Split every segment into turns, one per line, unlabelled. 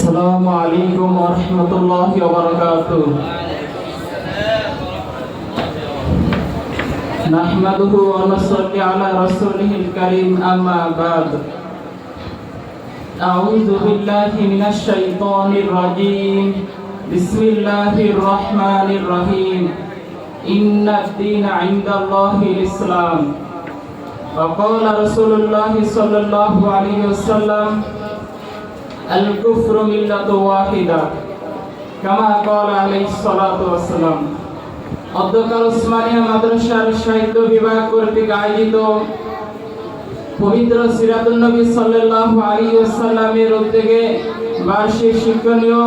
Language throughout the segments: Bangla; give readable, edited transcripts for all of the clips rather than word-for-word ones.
আসসালামু আলাইকুম ওয়া রাহমাতুল্লাহি ওয়া বারাকাতুহু। নাহমাদুহু ওয়া নুসাল্লি আলা রাসূলিহিল কারীম, আম্মা বা'দ। আউযু বিল্লাহি মিনাশ শাইতানির রাজীম। বিসমিল্লাহির রাহমানির রহিম। ইন্নাদ-দীনা 'ইনদাল্লাহিল ইসলাম। ওয়া ক্বালা রাসূলুল্লাহি সাল্লাল্লাহু আলাইহি ওয়াসাল্লাম আল-কুফরু মিল্লাতু ওয়াহিদা কামা ক্বালা আলাইহিস সালাতু ওয়াসসালাম। অধ্যকার ওসমানিয়া মাদ্রাসার সাহিত্য বিভাগ কর্তৃক আয়োজিত পবিত্র সিরাতুন নবী সাল্লাল্লাহু আলাইহি ওয়াসাল্লামের উদ্যোগে বার্ষিক শিক্ষণীয়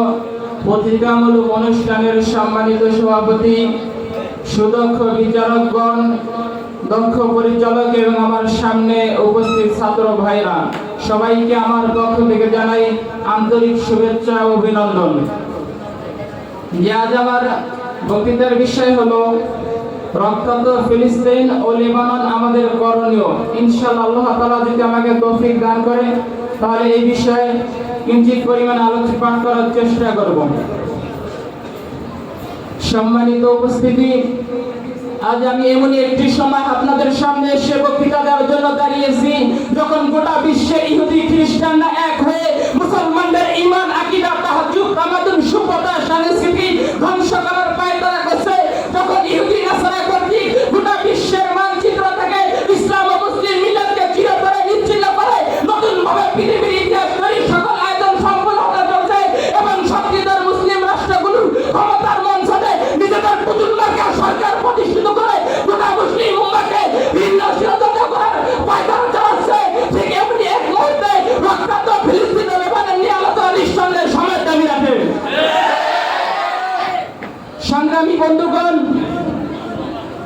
পত্রিকামূলক অনুষ্ঠানের সম্মানিত সভাপতি, সুদক্ষ বিচারকগণ, দক্ষ পরিচালক এবং আমার সামনে উপস্থিত ছাত্র ভাইরা, সবাইকে আমার পক্ষ থেকে জানাই আন্তরিক শুভেচ্ছা ও অভিনন্দন। আজ আমার বক্তৃতার বিষয় হলো রক্তাক্ত ফিলিস্তিন ও লেবানন আমাদের করণীয়। ইনশাআল্লাহ আল্লাহ তাআলা যদি আমাকে তৌফিক দান করে তাহলে এই বিষয়ে কিঞ্চিত পরিমাণ আলোকপাত করার চেষ্টা করব। সম্মানিত উপস্থিতি, আজ আমি এমনই একটি সময় আপনাদের সামনে এসে বক্তৃতা দেওয়ার জন্য দাঁড়িয়েছি যখন গোটা বিশ্বে ইহুদি খ্রিস্টানরা এক হয়ে মুসলমানদের ঈমান, আকীদা, তাহাজ্জুদ, তামাদ্দুন, সভ্যতা, সংস্কৃতি ধ্বংস করার পায়তারা করছে, যখন ইহুদি নাসারা কর্তৃক গোটা বিশ্বের মানচিত্র থেকে ইসলাম ও মুসলিম মিল্লাতকে চিরতরে নিশ্চিহ্ন করে নতুন ভাবে পৃথিবীর ইতিহাস তৈরি সকল আয়োজন সম্পন্ন হতে চলছে এবং শক্তিধর মুসলিম রাষ্ট্রগুলোর ক্ষমতার মঞ্চে নিজেদের পুতুল মার্কা সরকার প্রতিষ্ঠিত করে গোটা মুসলিম উম্মাহকে ভিন্ন সিদ্ধান্ত করার পায়তারা চালাচ্ছে। ঠিক এমনি এক মুহূর্তে রক্তাক্ত ফিলিস্তিন ও লেবানন নিয়ে আলোচনা নিঃসন্দেহে সময়ের দাবি রাখে। সংগ্রামী বন্ধুগণ,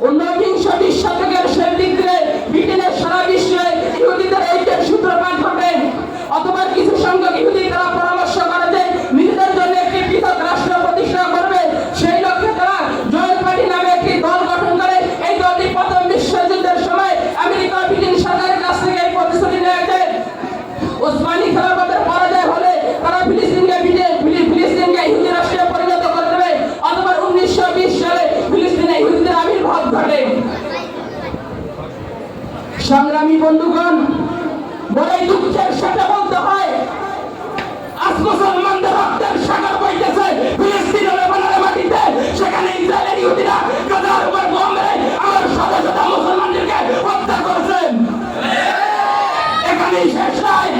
ঊনবিংশ শতকের শেষ দিকে ব্রিটেনের সারা বিশ্বে ইহুদিদের ঐক্যের সূত্রপাত ঘটে। অথবা কিছু সংখ্যক ইহুদি তারা পরামর্শ করে যে নিজেদের জন্য একটি পৃথক রাষ্ট্র প্রতিষ্ঠা করবে। সেই লক্ষ্যে তারা জয়েন্ট পার্টি নামে একটি দল গঠন করে। এই দলটি প্রথম বিশ্বযুদ্ধের সময় আমেরিকা ব্রিটেন সরকারের কাছ থেকে এই প্রতিশ্রুতি নিয়েছে। ওসমানী খেলাফতের পরাজয় হলে তারা ফিলিস্তিনকে ইহুদি রাষ্ট্রে পরিণত করে দেবে। অথবা 1920 সালে ফিলিস্তিনে ইহুদিদের আবির্ভাব ঘটে। সংগ্রামী বন্ধুগণ, বড়ই দুঃখের সাথে বলতে হয় আজ মুসলমানদের রক্তের সাগর বইতেছে ফিলিস্তিন ও লেবাননের মাটিতে। সেখানে ইসরায়েলের ইহুদিরা গাজার উপর বোম মেরে আমার শত শত মুসলমানদেরকে হত্যা করেছেন। এখানেই শেষ নয়,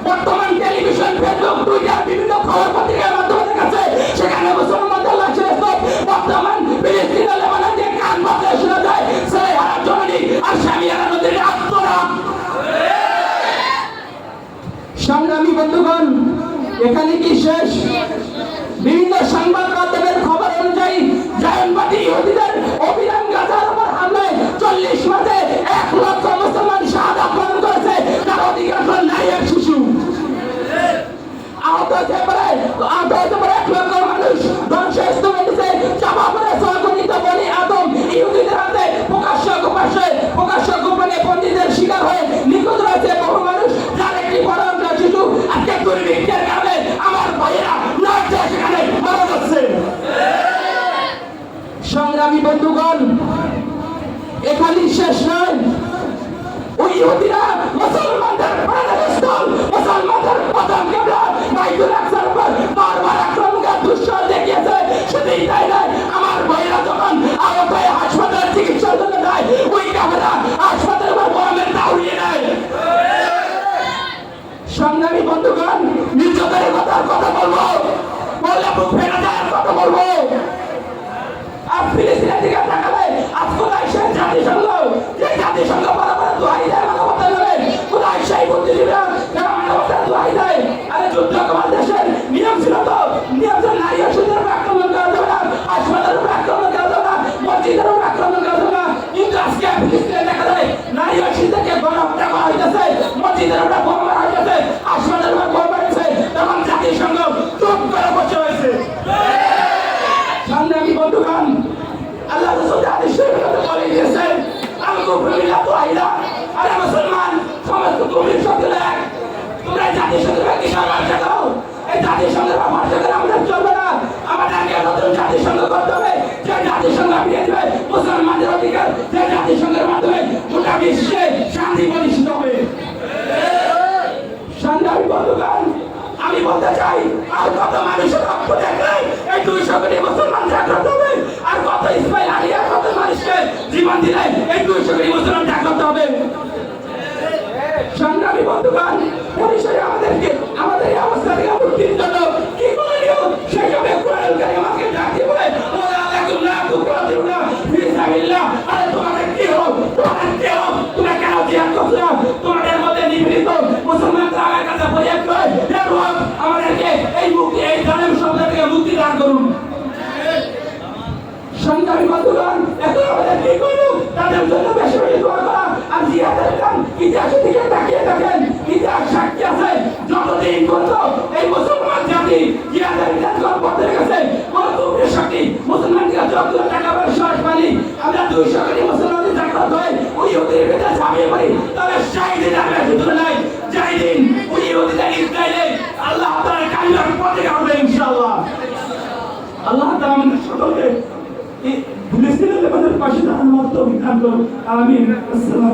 বর্তমান টেলিভিশন, ফেসবুক, টুইটার, বিভিন্ন খবর পত্রিকার মাধ্যমে দেখাচ্ছে সেখানে মুসলমানদের লাশের স্তূপ বর্তমান ফিলিস্তিন ও লেবানন যে কান বাজে শোনা যায় ছেলেহারা জননী আর স্বামীহারা নদীর আত্মরাম। সংগ্রামী বন্ধুগণ, এখানে কি শেষ? বিভিন্ন সংবাদ মাধ্যমের খবর অনুযায়ী জায়নবাদী ইহুদিদের অবিরাম গাজার উপর হামলায় 40 মাসে 1 লক্ষ মুসলমান শাহাদাত বরণ করেছে, তার অধিকাংশ নারী আর শিশু। আহত হতে পারে 1 লক্ষ মানুষ ধ্বংসস্তূপে নিচে চাপা পড়ে স্বগণিত বনি আদম ইহুদিদের হাতে প্রকাশ্য গোপনে বন্দীদের শিকার হয়ে নিখোঁজ রয়েছে বহু মানুষ, যার একটি বড় অংশ শিশু। আজকে দুর্ভিক্ষের কারণে আমার ভাইয়েরা নড়ছে, সেখানে মারা যাচ্ছে। সংগ্রামী বন্ধুগণ, এখানেই শেষ নয়। ওই ইহুদিরা মুসলমানদের প্রাণস্থল, মুসলমানদের প্রথম কিবলা বাইতুল আকসার উপর বারবার আক্রমণের দুঃসাহস দেখিয়েছে। শুধুই তাই নয়, আমার ভাইয়েরা যখন আহত হয়ে হাসপাতালে চিকিৎসার জন্য যায়, ওই কাফেররা হাসপাতালের উপর বোমের তা উড়িয়ে দেয়। সংগ্রামী বন্ধুগণ, নির্যাতনের কথা বলবো, বললে বুক ফেটে যায় কথা বলবো। আর ফিলিস্তিনের দিকে তাকালে আজ কোথায় সেই জাতিসংঘ, যে জাতিসংঘ বরাবর দোহাই দেয় মানবতার নামে? কোথায় সেই বুদ্ধিজীবীরা যারা মানবতার দোহাই দেয়? আরে যুদ্ধ কমার দেশের নিয়ম ছিল তো, নিয়ম ছিল নারী ও শিশুদের উপর আক্রমণ করা যাবে না, হাসপাতালের উপর আক্রমণ করা যাবে না, মসজিদের উপর আক্রমণ করা যাবে না। কিন্তু আজকে ফিলিস্তিনে দেখা যায় নারী ও শিশুদেরকে গণহত্যা করা হইতেছে, মসজিদের উপর বোম মারা হইতেছে, হাসপাতালের উপর বোম মারছে। তখন জাতিসংঘ চুপ করে বসে হয়েছে। সংগ্রামী বন্ধুগণ, আল্লাহ রাসূল হাদিস শরীফে বলে দিয়েছেন আল-কুফরু মিল্লাতু ওয়াহিদা। আরে মুসলমান, সমস্ত কুফরি সকলে এক। তোমরা জাতিসংঘের কি সরকার চালাও? জাতিসংঘের ব্যবহার করে আমাদের চলবে না। আমাদেরকে নতুন জাতিসংঘ করতে হবে, যে জাতিসংঘ ফিরিয়ে দেবে মুসলমানদের অধিকার, যে জাতিসংঘের মাধ্যমে গোটা বিশ্বে শান্তি প্রতিষ্ঠিত হবে। সংগ্রামী বন্ধুগণ, আমি বলতে চাই, আর কত মানুষের রক্ত দেখলে এই 200 কোটি মুসলমান জাগ্রত হবে, আর কত ইসমাইল আলিয়া কত মানুষকে জীবন দিলে এই 200 কোটি মুসলমান জাগ্রত হবে। সংগ্রামী বন্ধুগণ, পরিসরে আমাদেরকে আমাদের এই অবস্থা থেকে মুক্তির জন্য কি করণীয় সেই সবে কোরআনুল কারীম আমাকে ডাকে বলে ওয়া লাকুম লা তুকাতিলুনা ফি সাবিলিল্লাহ। আরে তোমাদের কি হলো, তোমাদের কি হলো, তোমরা কেন জিহাদ করছো? তোমাদের মধ্যে নিপীড়িত মুসলমানরা আমার কাছে ফরিয়াদ করে, হে রব আমাদেরকে এই মুক্তি, এই জালেম শব্দ থেকে মুক্তি দান করুন। সংগ্রামী বন্ধুগণ, এখন আমাদের কি করব? তাদের জন্য বেশি বেশি দোয়া করা আর জিহাদের কাম। ইতিহাসের দিকে তাকিয়ে দেখেন, ইতিহাস সাক্ষী আছে, যতদিন পর্যন্ত এই মুসলমান জাতি জিহাদের বিধান করতে গেছে কোন কুফরের শক্তি মুসলমানকে যত টাকা পয়সা পানি আমরা 200 কোটি মুসলমানদের জাগ্রত হয়ে ওই ইহুদির ভিতরে ঝাঁপিয়ে পড়ি, তবে শাহিদের নামে ভিতরে নাই। যাই দিন ওই ইহুদিদের ইসরায়েলে আল্লাহ তাআলা কালিমার পতাকা উঠবে ইনশাআল্লাহ। আল্লাহ তাআলা আমাদের সকলকে এই ফিলিস্তিনের লেবাননের পাশে দাঁড়ানোর তৌফিক দান করুন। আমিন। আসসালাম।